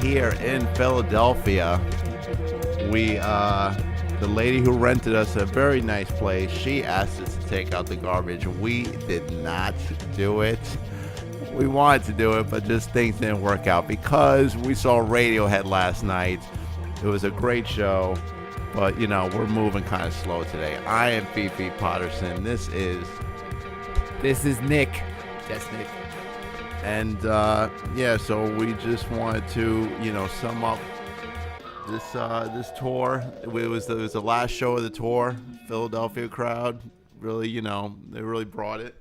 here in Philadelphia. The lady who rented us a very nice place, she asked us to take out the garbage. We did not do it. We wanted to do it, but just things didn't work out because we saw Radiohead last night. It was a great show, but we're moving kind of slow today. I am Fifi Potterson. This is Nick. That's Nick. And so we just wanted to, sum up this tour. It was the last show of the tour. Philadelphia crowd really, they really brought it.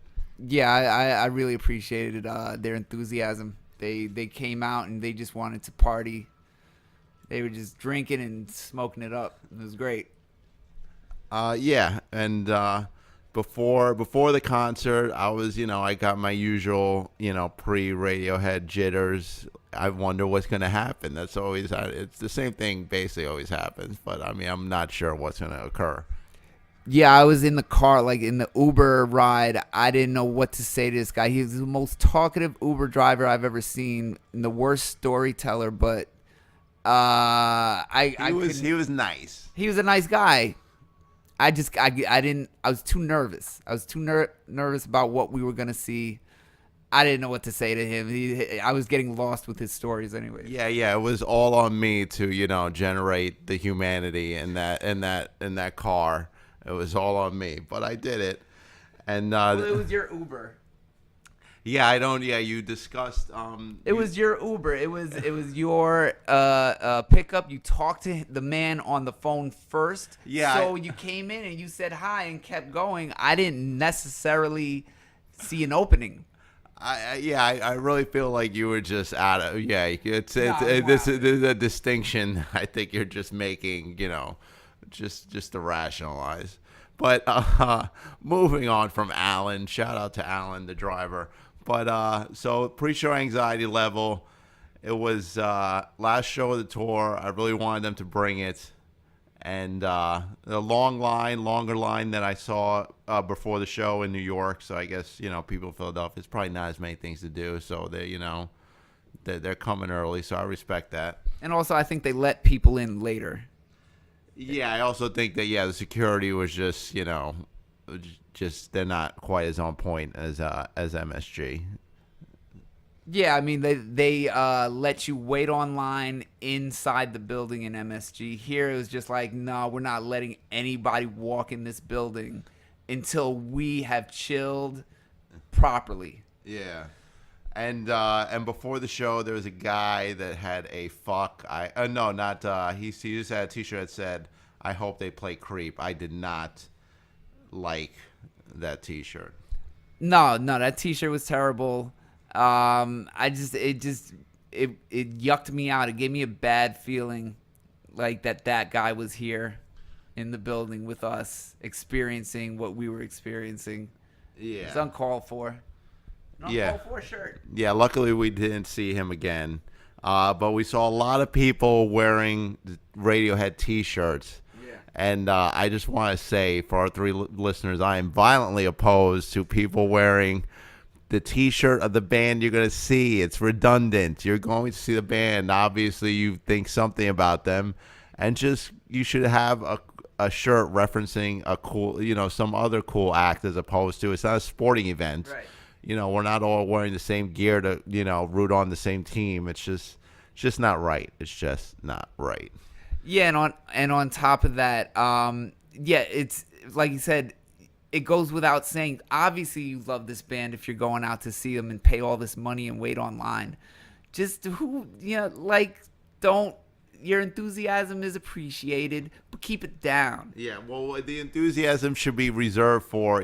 Yeah, I really appreciated their enthusiasm. They came out and they just wanted to party. They were just drinking and smoking it up. It was great. Before the concert, I was, I got my usual, pre-Radiohead jitters. I wonder what's going to happen. That's always, it's the same thing basically always happens. But, I'm not sure what's going to occur. Yeah, I was in the car, like in the Uber ride. I didn't know what to say to this guy. He was the most talkative Uber driver I've ever seen and the worst storyteller. But he was nice. He was a nice guy. I was too nervous. I was too nervous about what we were going to see. I didn't know what to say to him. I was getting lost with his stories anyway. Yeah, it was all on me to, generate the humanity in that car. It was all on me, but I did it. And it was your Uber. Yeah, you discussed it was your Uber. It was your pickup. You talked to the man on the phone first. Yeah. So you came in and you said hi and kept going. I didn't necessarily see an opening. I really feel like you were just out of this is a distinction I think you're just making, just to rationalize. But moving on from Alan, shout out to Alan, the driver. But so pre-show anxiety level, it was last show of the tour. I really wanted them to bring it. And the longer line than I saw before the show in New York. So I guess, people in Philadelphia, it's probably not as many things to do. So they're coming early. So I respect that. And also I think they let people in later. Yeah, I also think that, the security was just, they're not quite as on point as MSG. Yeah, they let you wait online inside the building in MSG. Here it was just like, no, we're not letting anybody walk in this building until we have chilled properly. Yeah. And before the show, there was a guy that had a he just had a T-shirt that said, "I hope they play Creep." I did not like that T-shirt. No, that T-shirt was terrible. It yucked me out. It gave me a bad feeling, like that guy was here in the building with us, experiencing what we were experiencing. Yeah, it's uncalled for. Uncalled for shirt. Yeah, luckily we didn't see him again, but we saw a lot of people wearing Radiohead T-shirts. And I just want to say, for our three listeners, I am violently opposed to people wearing the T-shirt of the band you're going to see. It's redundant. You're going to see the band. Obviously, you think something about them. And you should have a shirt referencing a cool, some other cool act as opposed to, it's not a sporting event. Right. We're not all wearing the same gear to, root on the same team. It's just not right. It's just not right. Yeah, and on top of that, it's like you said, it goes without saying. Obviously, you love this band if you're going out to see them and pay all this money and wait online. Your enthusiasm is appreciated, but keep it down. Yeah, well, the enthusiasm should be reserved for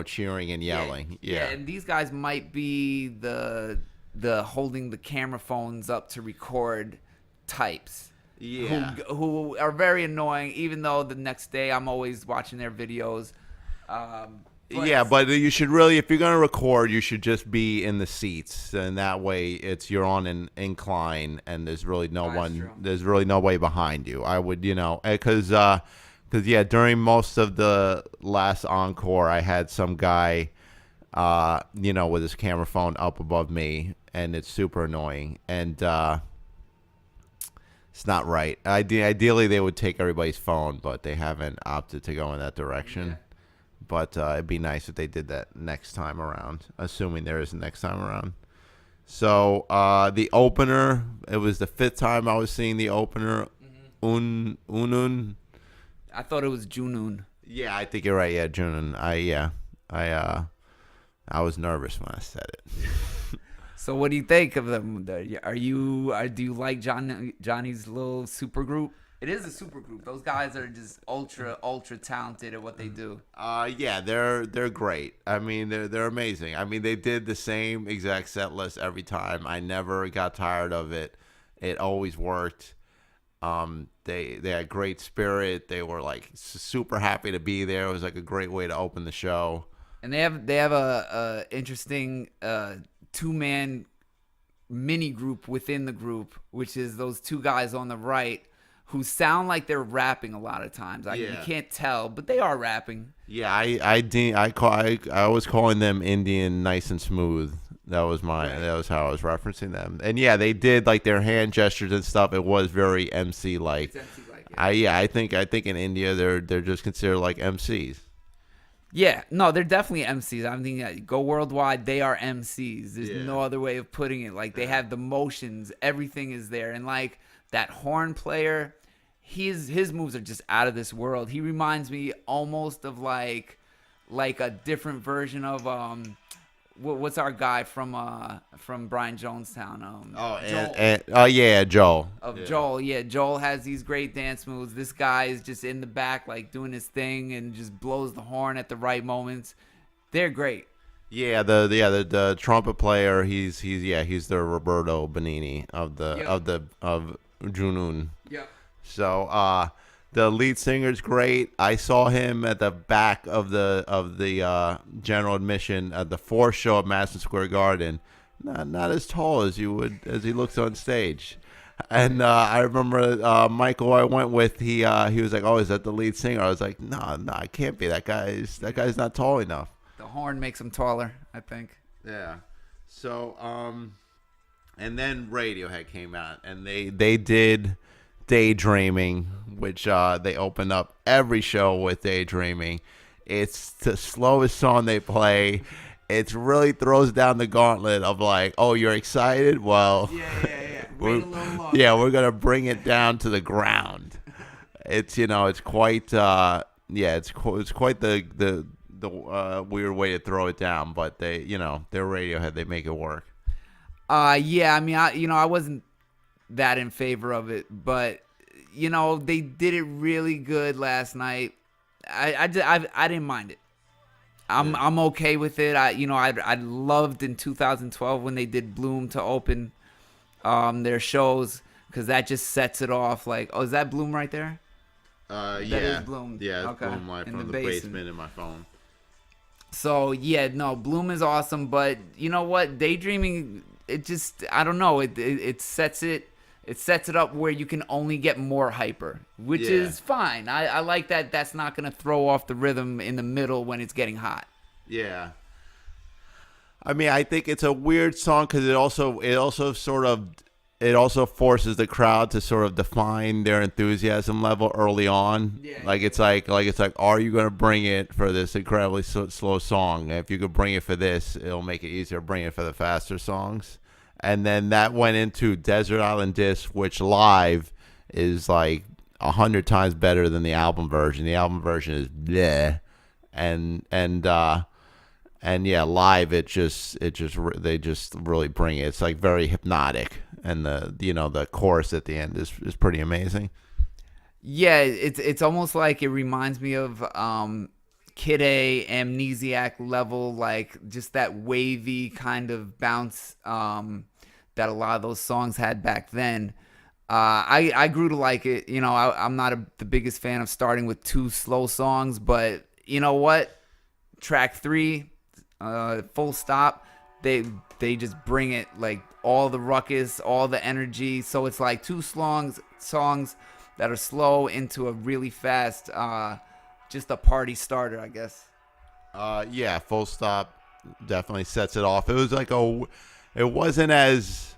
cheering and yelling. Yeah. And these guys might be the holding the camera phones up to record types. Yeah. Who are very annoying, even though the next day I'm always watching their videos. But you should really, if you're going to record, you should just be in the seats. And that way you're on an incline and there's really there's really nobody behind you. I would, because during most of the last encore, I had some guy, with his camera phone up above me, and it's super annoying. And it's not right. Ideally, they would take everybody's phone, but they haven't opted to go in that direction. Yeah. But it'd be nice if they did that next time around, assuming there is a next time around. So the opener, it was the fifth time I was seeing the opener. Unun. I thought it was Junun. Yeah, I think you're right. Yeah, Junun. I was nervous when I said it. So what do you think of them? Do you like Johnny's little super group? It is a super group. Those guys are just ultra talented at what they do. Yeah, they're great. I mean, they're amazing. I mean, they did the same exact set list every time. I never got tired of it. It always worked. They had great spirit. They were like super happy to be there. It was like a great way to open the show. And they have a interesting 2-man mini group within the group, which is those two guys on the right who sound like they're rapping a lot of times. You can't tell, but they are rapping. Yeah, I was calling them Indian Nice and Smooth. That was how I was referencing them. And yeah, they did like their hand gestures and stuff. It was very MC like. I think in India they're just considered like MCs. Yeah, no, they're definitely MCs. I mean, go worldwide, they are MCs. There's no other way of putting it. Like, they have the motions, everything is there. And, like, that horn player, his moves are just out of this world. He reminds me almost of, like a different version of, what's our guy from Brian Jonestown? Joel. Joel. Yeah, Joel has these great dance moves. This guy is just in the back, like doing his thing, and just blows the horn at the right moments. They're great. Yeah, the trumpet player. He's the Roberto Benigni of Junun. Yeah. So the lead singer's great. I saw him at the back of the general admission at the fourth show at Madison Square Garden. Not as tall as he looks on stage. And I remember Michael I went with. He was like, "Oh, is that the lead singer?" I was like, "No, it can't be. That guy's not tall enough." The horn makes him taller, I think. Yeah. So and then Radiohead came out, and they did Daydreaming, which they opened up every show with Daydreaming. It's the slowest song they play. It really throws down the gauntlet of like, oh, you're excited? Well, yeah. Wait a little longer. Yeah, we're gonna bring it down to the ground. It's quite it's quite the weird way to throw it down, but they're Radiohead. They make it work. Yeah, I mean, I wasn't that in favor of it, but they did it really good last night. I didn't mind it. I'm okay with it. I loved in 2012 when they did Bloom to open their shows, because that just sets it off. Like, oh, is that Bloom right there? That is Bloom. Yeah, it's okay. Bloom right from the basement in my phone. So yeah, no, Bloom is awesome, but you know what? Daydreaming, it just, I don't know. It sets it up where you can only get more hyper, which is fine. I like that. That's not going to throw off the rhythm in the middle when it's getting hot. Yeah. I mean, I think it's a weird song because it also forces the crowd to sort of define their enthusiasm level early on. Yeah. It's like, are you going to bring it for this incredibly slow song? If you could bring it for this, it'll make it easier to bring it for the faster songs. And then that went into Desert Island Disc, which live is like 100 times better than the album version. The album version is bleh, and yeah, live they just really bring it. It's like very hypnotic, and the chorus at the end is pretty amazing. Yeah, it's almost like it reminds me of Kid A, Amnesiac level, like just that wavy kind of bounce that a lot of those songs had back then. I grew to like it. I'm not the biggest fan of starting with two slow songs, but you know what? Track 3, Full Stop, they just bring it, like all the ruckus, all the energy. So it's like two songs that are slow into a really fast, just a party starter, I guess. Yeah, Full Stop definitely sets it off. It was like it wasn't as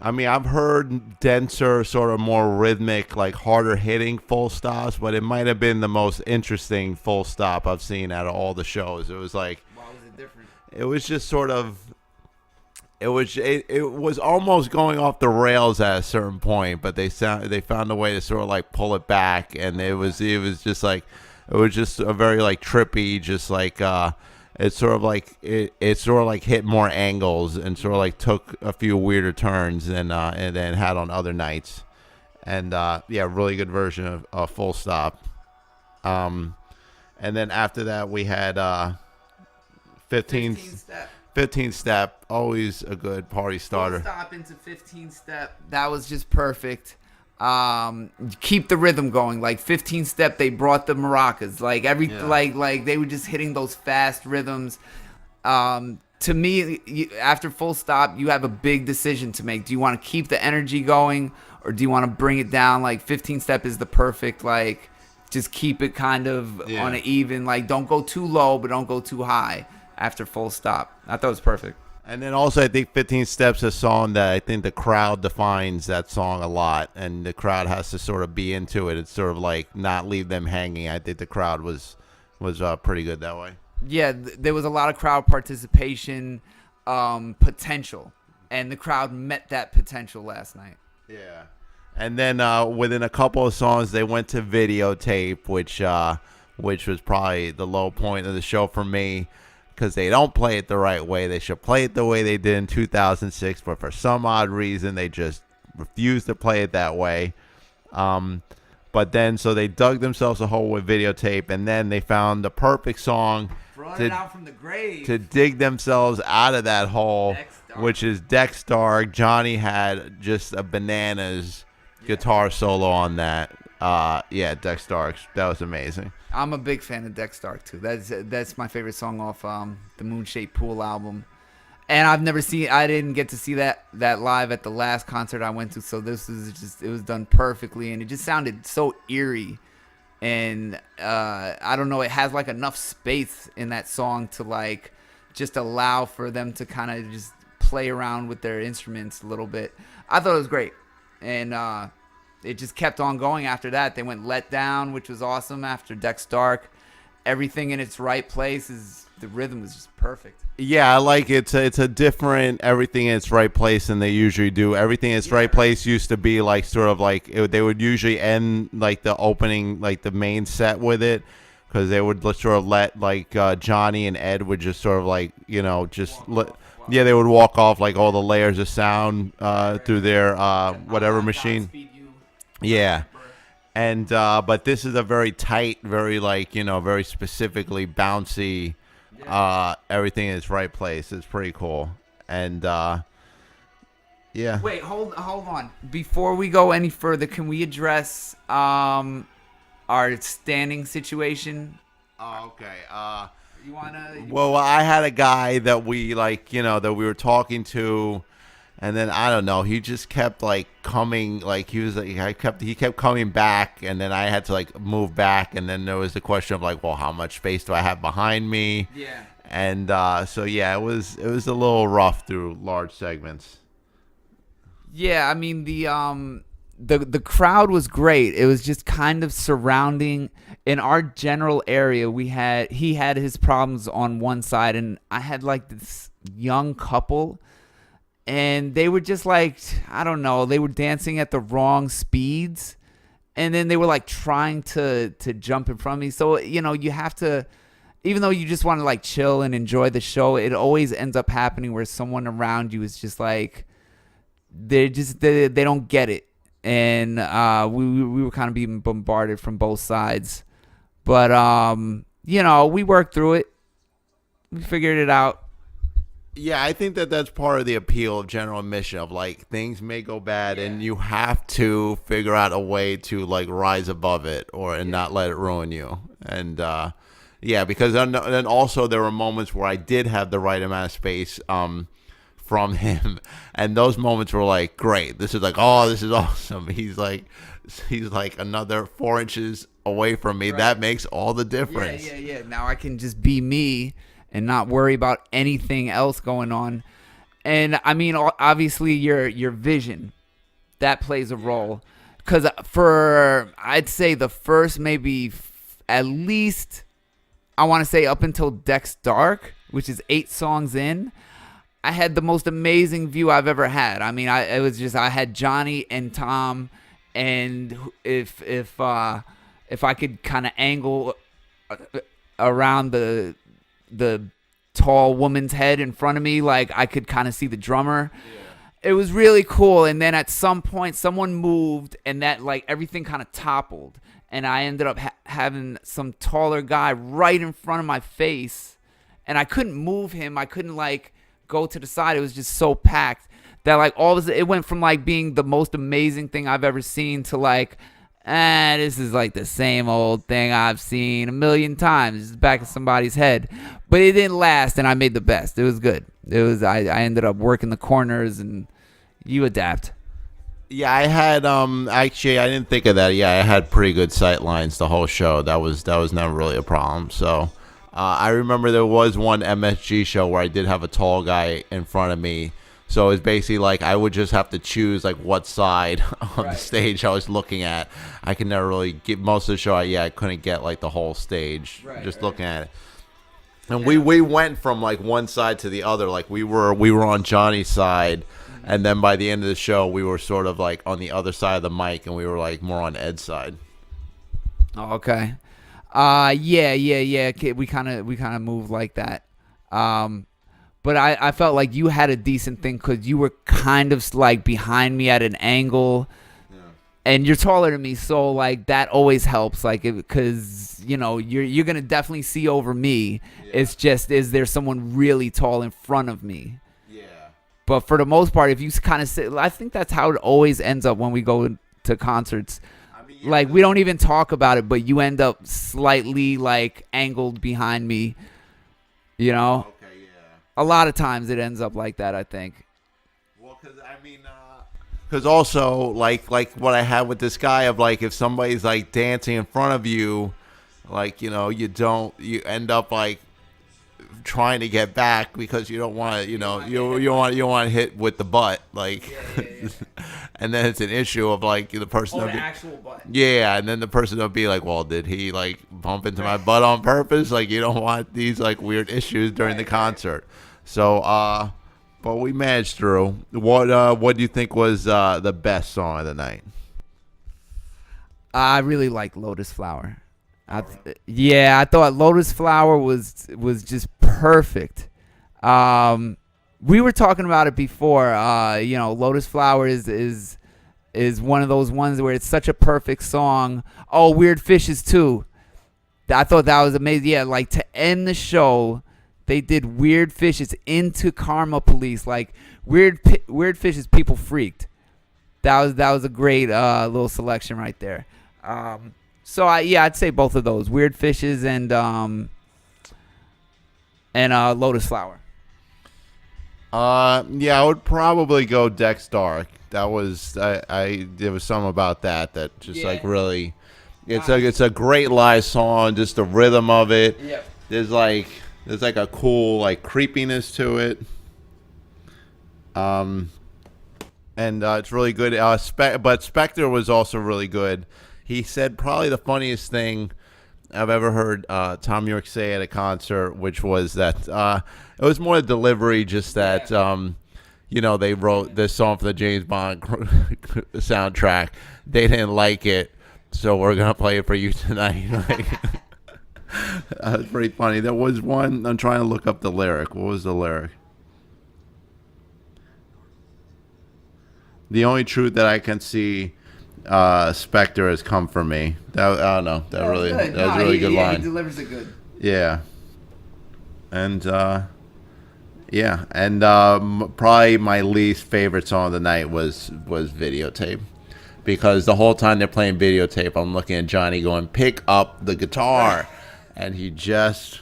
I mean, I've heard denser, sort of more rhythmic, like harder hitting full stops, but it might have been the most interesting full stop I've seen out of all the shows. It was like, Why was it different? it was just sort of, it was almost going off the rails at a certain point, but they found a way to sort of like pull it back, and it was just like, it was just a very like trippy, just like it's sort of like it sort of like hit more angles and sort of like took a few weirder turns than and then had on other nights, and yeah, really good version of Full Stop. And then after that we had 15 step. 15 step, always a good party starter. Full stop into 15 step. That was just perfect. Keep the rhythm going. Like 15 step, they brought the maracas. Like like they were just hitting those fast rhythms. To me, after Full Stop, you have a big decision to make. Do you want to keep the energy going, or do you want to bring it down? Like 15 step is the perfect, like, just keep it kind of on an even, like, don't go too low, but don't go too high after Full Stop. I thought it was perfect. And then also, I think 15 Steps is a song that I think the crowd defines that song a lot, and the crowd has to sort of be into it. It's sort of like not leave them hanging. I think the crowd was pretty good that way. Yeah, there was a lot of crowd participation, potential, and the crowd met that potential last night. Yeah. And then within a couple of songs, they went to videotape, which was probably the low point of the show for me, because they don't play it the right way. They should play it the way they did in 2006, but for some odd reason, they just refused to play it that way. But then, so they dug themselves a hole with videotape, and then they found the perfect song Brought it out from the grave to dig themselves out of that hole, which is Dex Dark. Johnny had just a bananas guitar solo on that. Yeah, Dex Dark. That was amazing. I'm a big fan of Dex Dark too. That's my favorite song off the Moonshaped Pool album. And I didn't get to see that live at the last concert I went to, so this is just, it was done perfectly, and it just sounded so eerie. And I don't know, it has like enough space in that song to like just allow for them to kind of just play around with their instruments a little bit. I thought it was great. And it just kept on going after that. They went Let Down, which was awesome after Dex Dark. Everything in its right place. The rhythm was just perfect. Yeah, I like it. It's a different everything in its right place than they usually do. Everything in its right place used to be like sort of like they would usually end like the opening, like the main set with it, because they would sort of let like Johnny and Ed would just sort of like, you know, just they would walk off like all the layers of sound through their whatever machine. Yeah. And but this is a very tight, very like, you know, very specifically bouncy, everything in its right place. It's pretty cool. And yeah. Wait, hold on. Before we go any further, can we address our standing situation? Oh, okay. You wanna? Well, I had a guy that we like, you know, that we were talking to. And then I don't know, he just kept like coming, like he kept coming back, and then I had to like move back, and then there was the question of like, well, how much space do I have behind me? Yeah. And so yeah, it was a little rough through large segments. Yeah, I mean the crowd was great. It was just kind of surrounding in our general area. He had his problems on one side, and I had like this young couple. And they were just like, I don't know, they were dancing at the wrong speeds. And then they were like trying to jump in front of me. So, you know, you have to, even though you just want to like chill and enjoy the show, it always ends up happening where someone around you is just like, they don't get it. And we were kind of being bombarded from both sides. But, you know, we worked through it. We figured it out. Yeah, I think that's part of the appeal of general admission, of like things may go bad and you have to figure out a way to like rise above it and not let it ruin you. And because then also there were moments where I did have the right amount of space from him, and those moments were like, great, this is like, oh, this is awesome. He's like another 4 inches away from me. Right. That makes all the difference. Yeah. Now I can just be me and not worry about anything else going on. And I mean, obviously your vision, that plays a role. Because for, I'd say the first maybe at least, I want to say up until Deck's Dark, which is 8 songs in, I had the most amazing view I've ever had. I mean, I had Johnny and Tom, and if I could kind of angle around the tall woman's head in front of me, like I could kind of see the drummer. It was really cool. And then at some point, someone moved, and that, like, everything kind of toppled, and I ended up having some taller guy right in front of my face, and I couldn't move him. I couldn't, like, go to the side. It was just so packed that, like, all of a sudden, it went from, like, being the most amazing thing I've ever seen to, like, this is like the same old thing I've seen a million times. It's back in somebody's head. But it didn't last, and I made the best. It was good. It was. I ended up working the corners, and you adapt. Yeah, I had actually I didn't think of that. Yeah, I had pretty good sight lines the whole show. That was never really a problem. So I remember there was one MSG show where I did have a tall guy in front of me. So it was basically like I would just have to choose like what side of the stage I was looking at. I could never really get most of the show. I couldn't get like the whole stage just looking at it. And we went from like one side to the other. Like we were on Johnny's side, and then by the end of the show we were sort of like on the other side of the mic, and we were like more on Ed's side. Oh, okay. Yeah. We kind of moved like that. But I felt like you had a decent thing because you were kind of like behind me at an angle, and you're taller than me, so like that always helps. Like because you're gonna definitely see over me. Yeah. It's just, is there someone really tall in front of me? Yeah. But for the most part, if you kind of sit, I think that's how it always ends up when we go to concerts. I mean, like we don't even talk about it, but you end up slightly like angled behind me. You know. Okay. A lot of times it ends up like that, I think. Well, because also like what I had with this guy of like if somebody's like dancing in front of you, like you end up like trying to get back because you don't want to, you don't want to hit with the butt, like, and then it's an issue of like the person. The actual butt. Yeah, and then the person will be like, well, did he like bump into my butt on purpose? Like you don't want these like weird issues during the concert. So, but we managed through. What do you think was the best song of the night? I really liked Lotus Flower. I thought Lotus Flower was just perfect. We were talking about it before. Lotus Flower is one of those ones where it's such a perfect song. Oh, Weird Fishes too. I thought that was amazing. Yeah, like to end the show, they did Weird Fishes into Karma Police. Like Weird Fishes, people freaked. That was a great little selection right there. So I'd say both of those, Weird Fishes and Lotus Flower. I would probably go Deck's Dark. That was there was something about that just like really, it's a great live song. Just the rhythm of it. Yep. There's like a cool like creepiness to it. And it's really good. But Spectre was also really good. He said probably the funniest thing I've ever heard Tom York say at a concert, which was that it was more the delivery, just that they wrote this song for the James Bond soundtrack. They didn't like it, so we're gonna play it for you tonight. That was pretty funny. There was one. I'm trying to look up the lyric. What was the lyric? The only truth that I can see, Spectre has come for me. I don't know. That was a really good line. He delivers it good. Yeah. And probably my least favorite song of the night was Videotape, because the whole time they're playing Videotape, I'm looking at Johnny going, pick up the guitar, and he just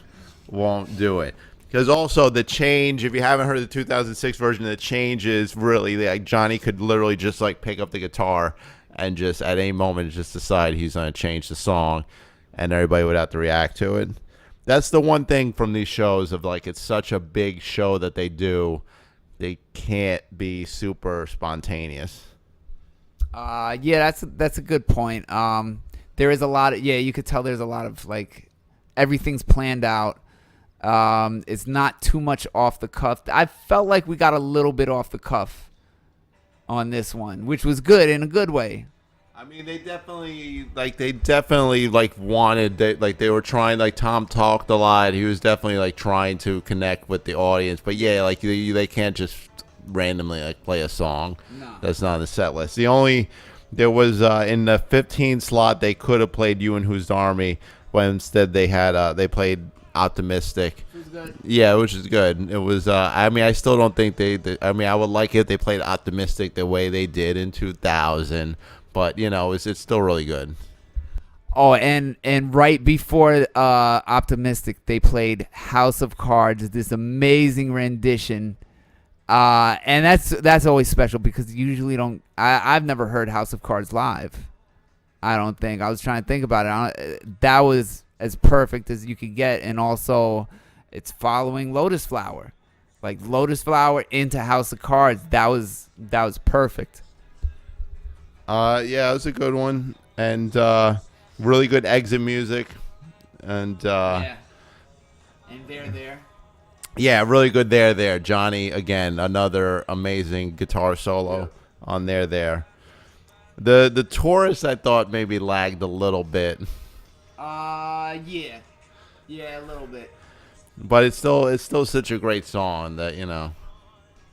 won't do it. Because also the change, if you haven't heard the 2006 version, the change is really like Johnny could literally just like pick up the guitar and just at any moment just decide he's going to change the song, and everybody would have to react to it. That's the one thing from these shows of like, it's such a big show that they do they can't be super spontaneous. Yeah, that's a good point. There is a lot of, you could tell there's a lot of like everything's planned out. It's not too much off the cuff. I felt like we got a little bit off the cuff on this one, which was good in a good way. I mean, they definitely wanted they were trying. Like Tom talked a lot. He was definitely like trying to connect with the audience. But yeah, like they can't just randomly like play a song that's not on the set list. There was in the 15 slot they could have played You and Whose Army, but instead they played Optimistic. Which was good. Yeah, which is good. It was. I mean, I still don't think I mean, I would like it if they played Optimistic the way they did in 2000. But it's still really good. Oh, and right before Optimistic, they played House of Cards, this amazing rendition. And that's always special because usually I've never heard House of Cards live. I don't think. I was trying to think about it. That was as perfect as you could get, and also it's following Lotus Flower, like Lotus Flower into House of Cards. That was perfect. Yeah, it was a good one, and really good exit music, and And there. Yeah, really good there. Johnny, again, another amazing guitar solo on there. The Taurus, I thought maybe lagged a little bit. Yeah, a little bit. But it's still such a great song that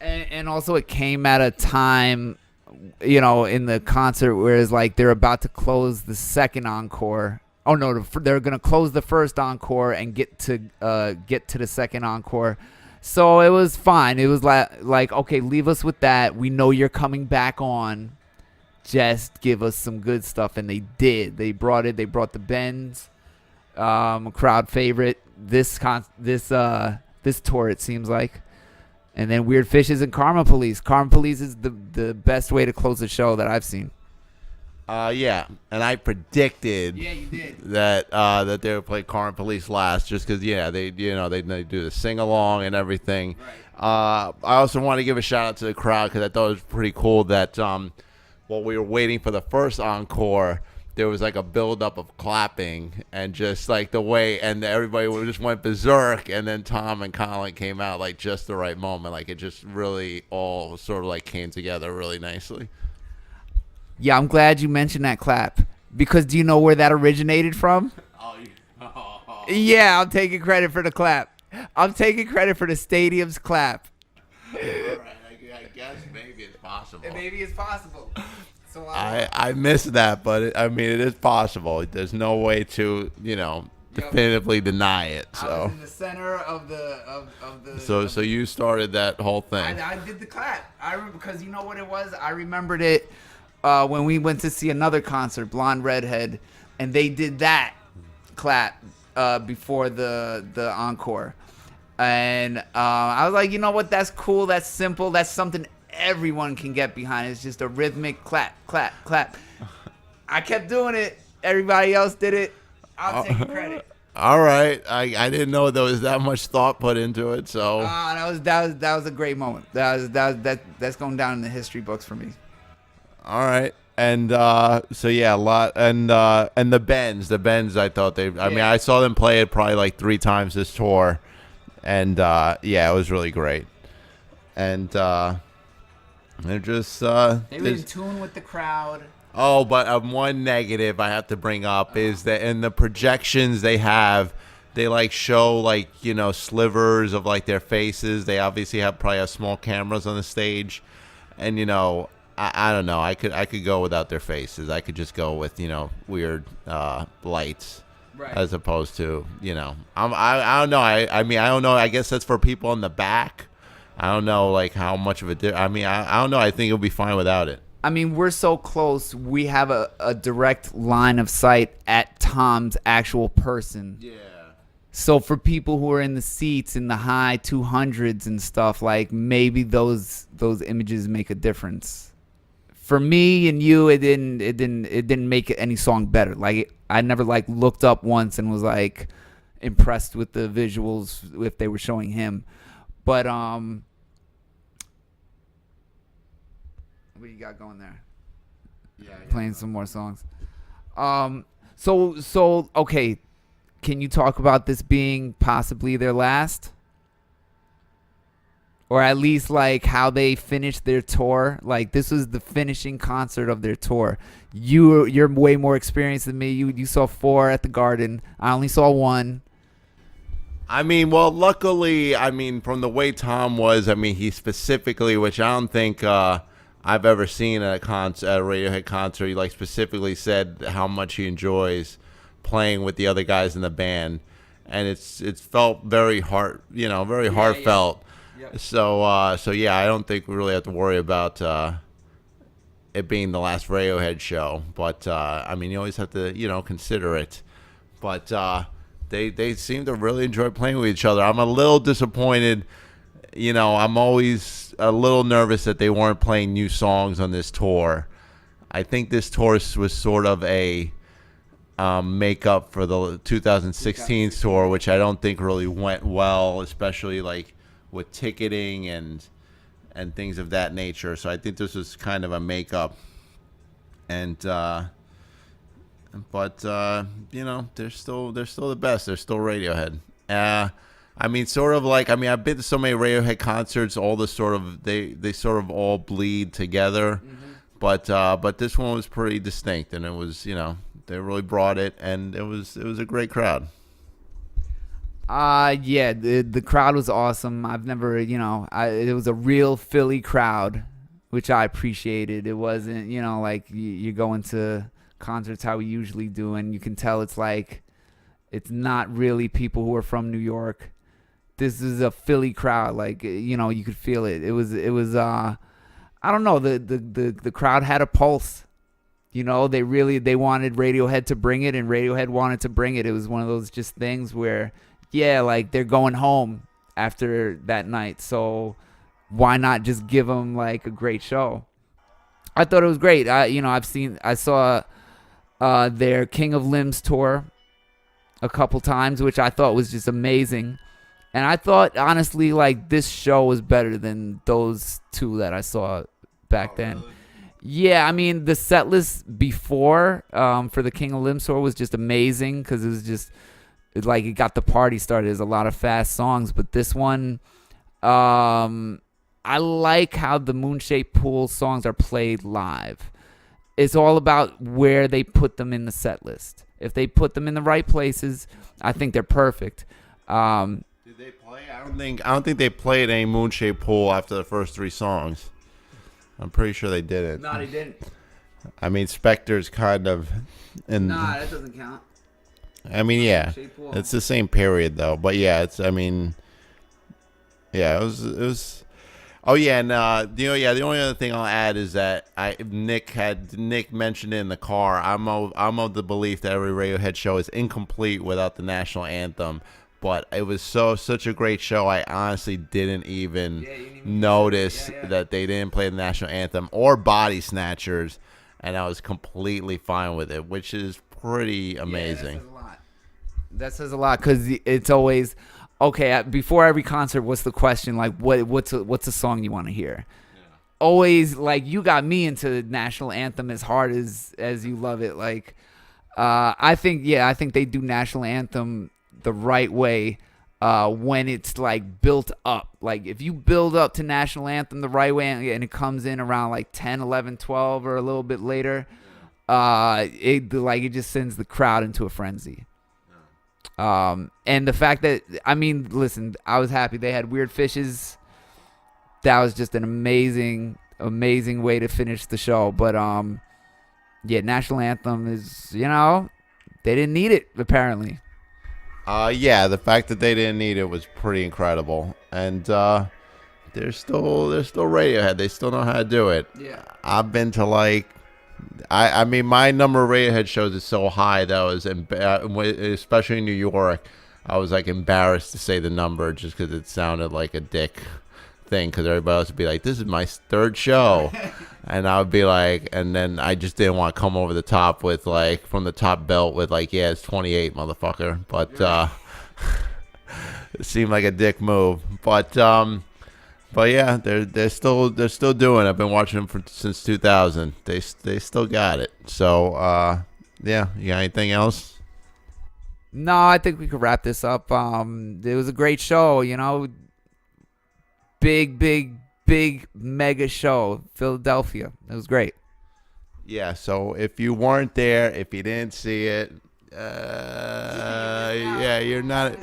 And also it came at a time, in the concert where it's like they're about to close the second encore. Oh no, they're gonna close the first encore and get to the second encore. So it was fine. It was like okay, leave us with that. We know you're coming back on. Just give us some good stuff, and they did. They brought it. They brought the bends, crowd favorite. This tour, it seems like. And then Weird Fishes and Karma Police. Karma Police is the best way to close a show that I've seen. Yeah, and I predicted you did. that they would play Karma Police last, just because they do the sing along and everything. Right. I also want to give a shout out to the crowd because I thought it was pretty cool that while we were waiting for the first encore, there was like a buildup of clapping and just like the way, and everybody just went berserk, and then Tom and Colin came out like just the right moment, like it just really all sort of like came together really nicely. Yeah, I'm glad you mentioned that clap, because do you know where that originated from? Yeah, I'm taking credit for the clap. I'm taking credit for the stadium's clap. All right, I guess maybe it's possible. Maybe it's possible. So I missed that, but I mean, it is possible. There's no way to, definitively deny it. So I was in the center of the. So you started that whole thing. I did the clap. I remember, because you know what it was. I remembered it when we went to see another concert, Blonde Redhead, and they did that clap before the encore, and I was like, you know what? That's cool. That's simple. That's something everyone can get behind. It's just a rhythmic clap, clap, clap. I kept doing it. Everybody else did it. I'll take credit. All right, I didn't know there was that much thought put into it. So that was a great moment. That's going down in the history books for me. All right, and so yeah, a lot, and the Bends, I thought I mean, I saw them play it probably like 3 times this tour, and yeah, it was really great, and they're just they were in tune with the crowd. Oh, but one negative I have to bring up is that in the projections they like show like, slivers of like their faces. They obviously probably have small cameras on the stage, and I don't know. I could go without their faces. I could just go with weird lights, right, as opposed to I don't know. I mean, I don't know. I guess that's for people in the back. I don't know like how much of a I mean, I don't know. I think it'll be fine without it. I mean, we're so close. We have a direct line of sight at Tom's actual person. Yeah. So for people who are in the seats in the high 200s and stuff, like maybe those images make a difference. For me and you, it didn't make any song better. Like I never like looked up once and was like impressed with the visuals if they were showing him. But what you got going there? Yeah. Playing some more songs. So okay, can you talk about this being possibly their last? Or at least like how they finished their tour. Like this was the finishing concert of their tour. You're way more experienced than me. You saw 4 at the Garden. I only saw 1. I mean, well, luckily, I mean, from the way Tom was, I mean, he specifically, which I don't think I've ever seen at a Radiohead concert, he like specifically said how much he enjoys playing with the other guys in the band, and it's felt very very heartfelt. Yeah. Yep. So yeah, I don't think we really have to worry about it being the last Radiohead show, but I mean, you always have to consider it, but. They seem to really enjoy playing with each other. I'm a little disappointed. I'm always a little nervous that they weren't playing new songs on this tour. I think this tour was sort of a makeup for the 2016 tour, which I don't think really went well, especially like with ticketing and things of that nature. So I think this was kind of a makeup. And But they're still the best. They're still Radiohead. I mean, sort of like I've been to so many Radiohead concerts. All the sort of they sort of all bleed together. Mm-hmm. But this one was pretty distinct, and it was they really brought it, and it was a great crowd. Yeah, the crowd was awesome. I've never it was a real Philly crowd, which I appreciated. It wasn't like you're going to concerts how we usually do, and you can tell it's not really people who are from New York. This is a Philly crowd, like you could feel it. It was I don't know, the crowd had a pulse. They wanted Radiohead to bring it, and Radiohead wanted to bring it. It was one of those just things where like they're going home after that night, so why not just give them like a great show? I thought it was great. I saw their King of Limbs tour a couple times, which I thought was just amazing. And I thought, honestly, like this show was better than those 2 that I saw back then. Really? Yeah, I mean, the set list before for the King of Limbs tour was just amazing because it was just like it got the party started. There's a lot of fast songs, but this one, I like how the Moonshaped Pool songs are played live. It's all about where they put them in the set list. If they put them in the right places, I think they're perfect. Did they play? I don't think they played any Moonshaped Pool after the first 3 songs. I'm pretty sure they didn't. No, they didn't. I mean, Spectre's kind of Nah, that doesn't count. I mean, yeah, it's the same period though. But yeah, it was. Oh yeah, and the only other thing I'll add is that Nick mentioned it in the car. I'm of the belief that every Radiohead show is incomplete without the national anthem. But it was such a great show. I honestly didn't even notice that they didn't play the national anthem or Body Snatchers, and I was completely fine with it, which is pretty amazing. Yeah, that says a lot because it's always. Okay, before every concert, what's the question? Like, what's a song you want to hear? Yeah. Always, like, you got me into the national anthem as hard as you love it. Like, I think they do national anthem the right way when it's, like, built up. Like, if you build up to national anthem the right way and it comes in around, like, 10, 11, 12 or a little bit later, it just sends the crowd into a frenzy. And the fact that, listen, I was happy they had Weird Fishes. That was just an amazing way to finish the show. But, national anthem is, they didn't need it, apparently. The fact that they didn't need it was pretty incredible. And, they're still Radiohead. They still know how to do it. Yeah. I've been to I mean, my number of Radiohead shows is so high that I was, especially in New York, I was like embarrassed to say the number just because it sounded like a dick thing. Because everybody else would be like, "This is my 3rd show," and I would be like, and then I just didn't want to come over the top with like from the top belt with like, "Yeah, it's 28, motherfucker." But it seemed like a dick move. But But yeah, they're still doing it. I've been watching them since 2000. They still got it. So yeah, you got anything else? No, I think we could wrap this up. It was a great show. You know, big mega show, Philadelphia. It was great. Yeah. So if you weren't there, if you didn't see it, yeah, you're not.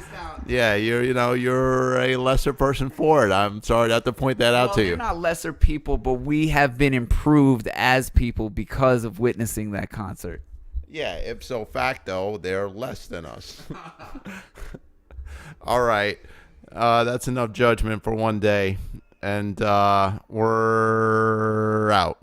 Yeah, you're a lesser person for it. I'm sorry to have to point that out to you. We're not lesser people, but we have been improved as people because of witnessing that concert. Yeah, ipso facto, they're less than us. All right, that's enough judgment for one day, and we're out.